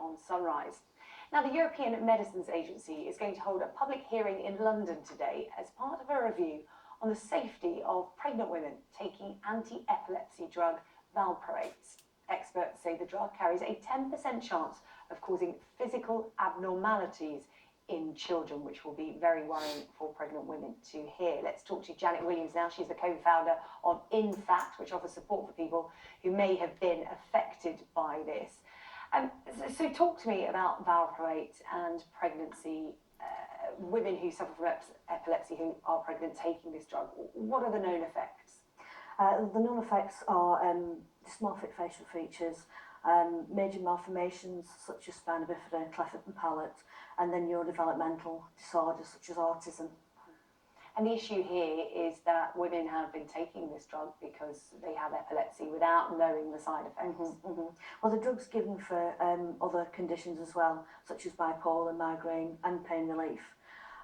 on Sunrise. Now, the European Medicines Agency is going to hold a public hearing in London today as part of a review on the safety of pregnant women taking anti-epilepsy drug valproate. Experts say the drug carries a 10% chance of causing physical abnormalities in children, which will be very worrying for pregnant women to hear. Let's talk to Janet Williams now. She's the co-founder of InFact, which offers support for people who may have been affected by this. So talk to me about valproate and pregnancy. Women who suffer from epilepsy who are pregnant taking this drug. What are the known effects? The known effects are dysmorphic facial features, major malformations such as spina bifida, cleft and palate, and then neurodevelopmental disorders such as autism. And the issue here is that women have been taking this drug because they have epilepsy without knowing the side effects. Well, the drug's given for other conditions as well, such as bipolar, migraine and pain relief.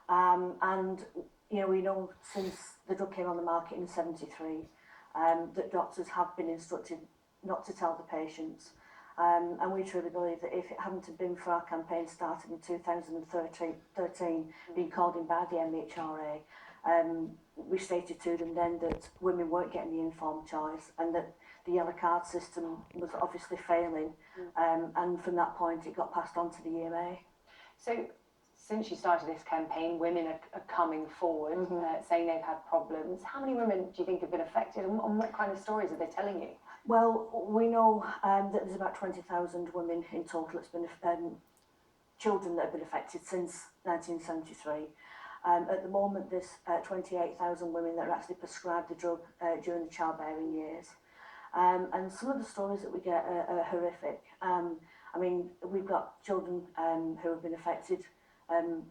And you know, we know since the drug came on the market in '73 that doctors have been instructed not to tell the patients. And we truly believe that if it hadn't have been for our campaign started in 2013, being called in by the MHRA, we stated to them then that women weren't getting the informed choice and that the yellow card system was obviously failing. And from that point, it got passed on to the EMA. So since you started this campaign, women are coming forward saying they've had problems. How many women do you think have been affected, and what kind of stories are they telling you? Well, we know that there's about 20,000 women in total that's been children that have been affected since 1973. At the moment, there's 28,000 women that are actually prescribed the drug during the childbearing years. And some of the stories that we get are horrific. I mean, we've got children who have been affected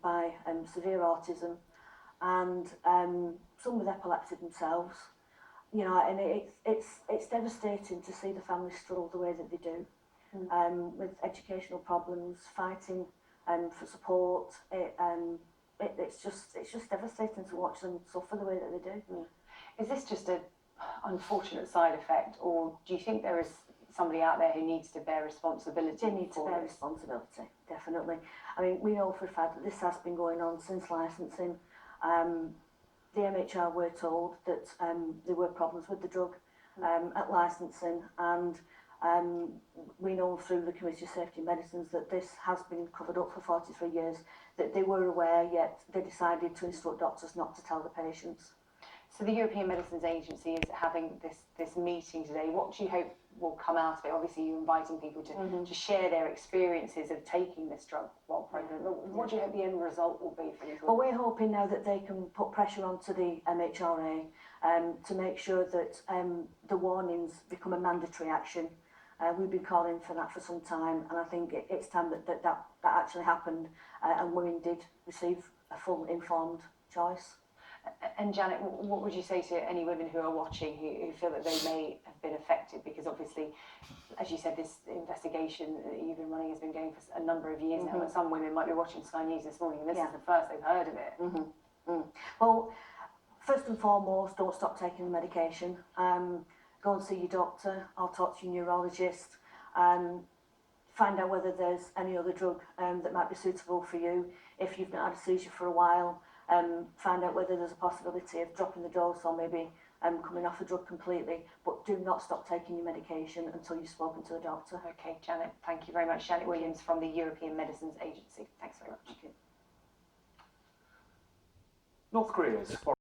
by severe autism, and some with epilepsy themselves. You know, and it's devastating to see the families struggle the way that they do, with educational problems, fighting for support. It's just devastating to watch them suffer the way that they do. Is this just an unfortunate side effect, or do you think there is somebody out there who needs to bear responsibility? They need to bear responsibility, definitely. I mean, we know for a fact that this has been going on since licensing. The MHR were told that there were problems with the drug at licensing, and we know through the Committee of Safety and Medicines that this has been covered up for 43 years, that they were aware, yet they decided to instruct doctors not to tell the patients. So the European Medicines Agency is having this meeting today. What do you hope will come out of it? Obviously, you're inviting people to share their experiences of taking this drug while pregnant. What do you hope the end result will be for these women? Well, we're hoping now that they can put pressure onto the MHRA to make sure that the warnings become a mandatory action. We've been calling for that for some time, and I think it's time that actually happened, and women did receive a full informed choice. And Janet, what would you say to any women who are watching who feel that they may have been affected? Because obviously, as you said, this investigation that you've been running has been going for a number of years now, and some women might be watching Sky News this morning and this is the first they've heard of it. Well, first and foremost, don't stop taking the medication. Go and see your doctor, or talk to your neurologist. Find out whether there's any other drug that might be suitable for you. If you've not had a seizure for a while, find out whether there's a possibility of dropping the dose or maybe coming off the drug completely. But do not stop taking your medication until you've spoken to the doctor. Okay, Janet, thank you very much. Janet Williams from the European Medicines Agency. Thanks very much. North Korea's